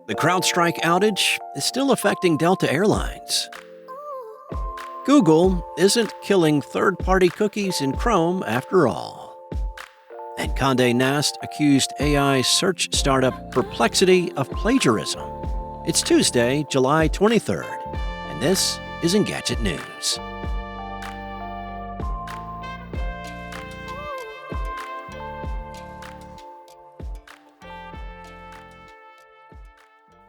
The Crowdstrike outage is still affecting Delta Airlines. Google isn't killing third-party cookies in Chrome after all. And Condé Nast accused AI search startup Perplexity of plagiarism. It's Tuesday, July 23rd, and this is Engadget News.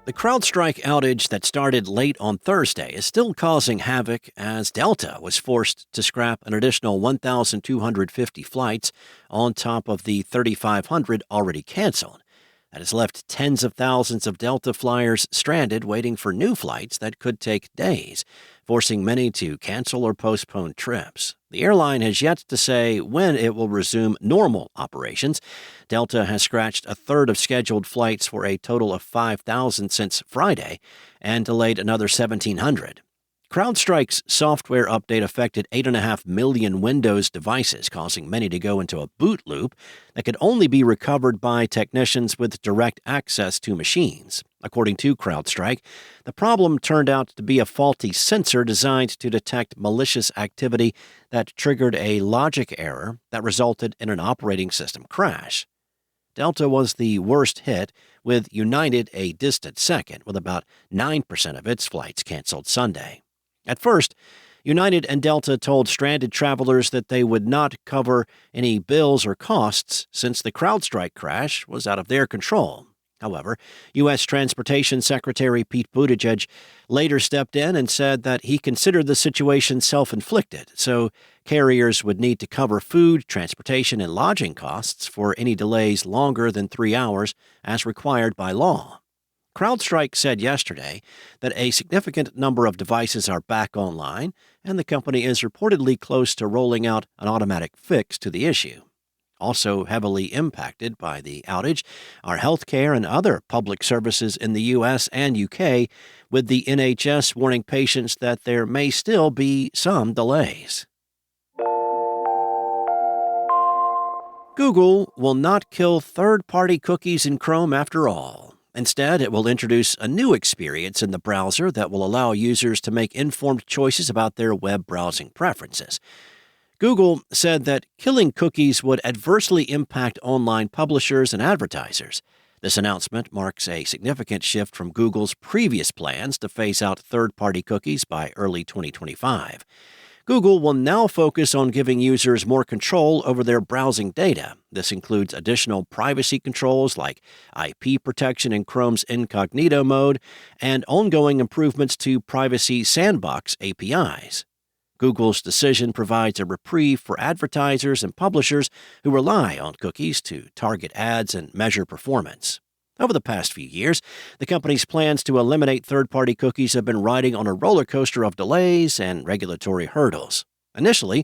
The Crowdstrike outage that started late on Thursday is still causing havoc as Delta was forced to scrap an additional 1,250 flights on top of the 3,500 already canceled. That has left tens of thousands of Delta flyers stranded waiting for new flights that could take days, forcing many to cancel or postpone trips. The airline has yet to say when it will resume normal operations. Delta has scratched a third of scheduled flights for a total of 5,000 since Friday and delayed another 1,700. CrowdStrike's software update affected 8.5 million Windows devices, causing many to go into a boot loop that could only be recovered by technicians with direct access to machines. According to CrowdStrike, the problem turned out to be a faulty sensor designed to detect malicious activity that triggered a logic error that resulted in an operating system crash. Delta was the worst hit, with United a distant second, with about 9% of its flights canceled Sunday. At first, United and Delta told stranded travelers that they would not cover any bills or costs since the CrowdStrike crash was out of their control. However, U.S. Transportation Secretary Pete Buttigieg later stepped in and said that he considered the situation self-inflicted, so carriers would need to cover food, transportation, and lodging costs for any delays longer than 3 hours as required by law. CrowdStrike said yesterday that a significant number of devices are back online, and the company is reportedly close to rolling out an automatic fix to the issue. Also heavily impacted by the outage are healthcare and other public services in the U.S. and U.K., with the NHS warning patients that there may still be some delays. Google will not kill third-party cookies in Chrome after all. Instead, it will introduce a new experience in the browser that will allow users to make informed choices about their web browsing preferences. Google said that killing cookies would adversely impact online publishers and advertisers. This announcement marks a significant shift from Google's previous plans to phase out third-party cookies by early 2025. Google will now focus on giving users more control over their browsing data. This includes additional privacy controls like IP protection in Chrome's incognito mode and ongoing improvements to Privacy Sandbox APIs. Google's decision provides a reprieve for advertisers and publishers who rely on cookies to target ads and measure performance. Over the past few years, the company's plans to eliminate third-party cookies have been riding on a roller coaster of delays and regulatory hurdles. Initially,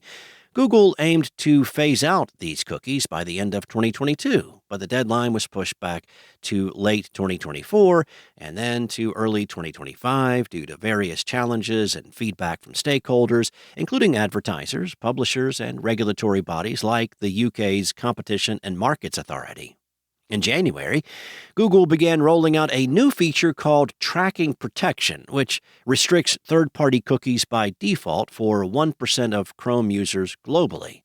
Google aimed to phase out these cookies by the end of 2022, but the deadline was pushed back to late 2024 and then to early 2025 due to various challenges and feedback from stakeholders, including advertisers, publishers, and regulatory bodies like the UK's Competition and Markets Authority. In January, Google began rolling out a new feature called Tracking Protection, which restricts third-party cookies by default for 1% of Chrome users globally.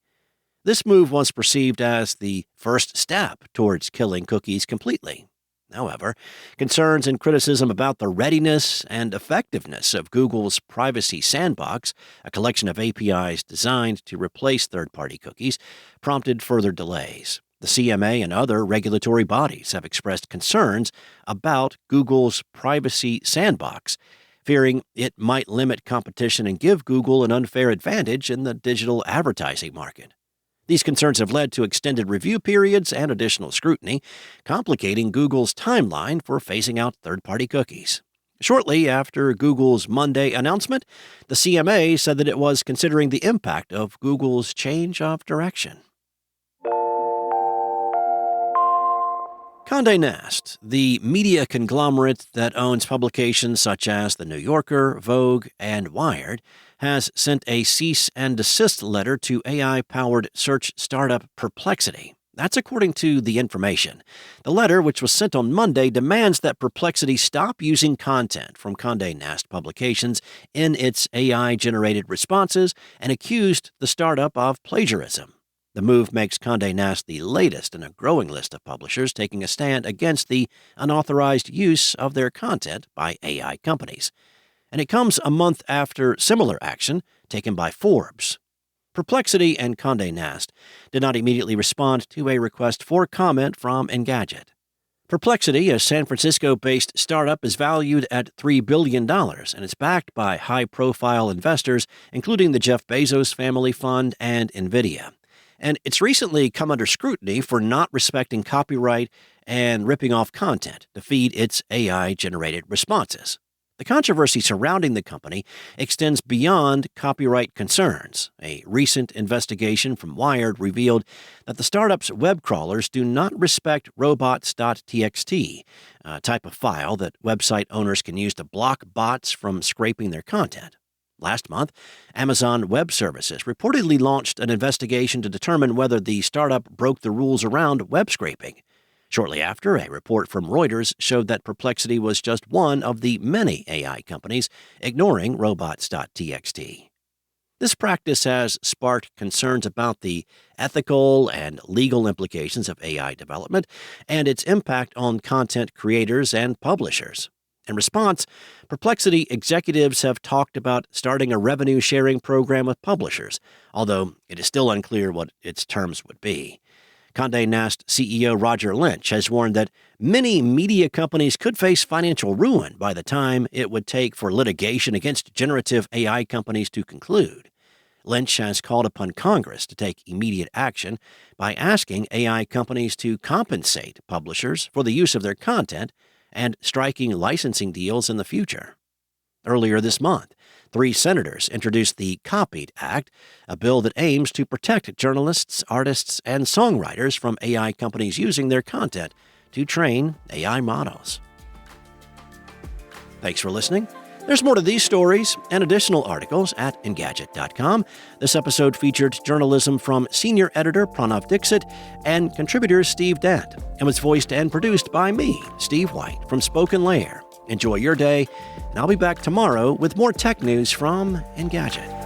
This move was perceived as the first step towards killing cookies completely. However, concerns and criticism about the readiness and effectiveness of Google's Privacy Sandbox, a collection of APIs designed to replace third-party cookies, prompted further delays. The CMA and other regulatory bodies have expressed concerns about Google's Privacy Sandbox, fearing it might limit competition and give Google an unfair advantage in the digital advertising market. These concerns have led to extended review periods and additional scrutiny, complicating Google's timeline for phasing out third-party cookies. Shortly after Google's Monday announcement, the CMA said that it was considering the impact of Google's change of direction. Condé Nast, the media conglomerate that owns publications such as The New Yorker, Vogue, and Wired, has sent a cease and desist letter to AI-powered search startup Perplexity. That's according to the information. The letter, which was sent on Monday, demands that Perplexity stop using content from Condé Nast publications in its AI-generated responses and accused the startup of plagiarism. The move makes Condé Nast the latest in a growing list of publishers taking a stand against the unauthorized use of their content by AI companies. And it comes a month after similar action taken by Forbes. Perplexity and Condé Nast did not immediately respond to a request for comment from Engadget. Perplexity, a San Francisco-based startup, is valued at $3 billion and is backed by high-profile investors, including the Jeff Bezos family fund and NVIDIA. And it's recently come under scrutiny for not respecting copyright and ripping off content to feed its AI-generated responses. The controversy surrounding the company extends beyond copyright concerns. A recent investigation from Wired revealed that the startup's web crawlers do not respect robots.txt, a type of file that website owners can use to block bots from scraping their content. Last month, Amazon Web Services reportedly launched an investigation to determine whether the startup broke the rules around web scraping. Shortly after, a report from Reuters showed that Perplexity was just one of the many AI companies ignoring robots.txt. This practice has sparked concerns about the ethical and legal implications of AI development and its impact on content creators and publishers. In response, Perplexity executives have talked about starting a revenue-sharing program with publishers, although it is still unclear what its terms would be. Condé Nast CEO Roger Lynch has warned that many media companies could face financial ruin by the time it would take for litigation against generative AI companies to conclude. Lynch has called upon Congress to take immediate action by asking AI companies to compensate publishers for the use of their content and striking licensing deals in the future. Earlier this month, 3 senators introduced the Copied Act, a bill that aims to protect journalists, artists, and songwriters from AI companies using their content to train AI models. Thanks for listening. There's more to these stories and additional articles at Engadget.com. This episode featured journalism from senior editor Pranav Dixit and contributor Steve Dent, and was voiced and produced by me, Steve White, from Spoken Layer. Enjoy your day, and I'll be back tomorrow with more tech news from Engadget.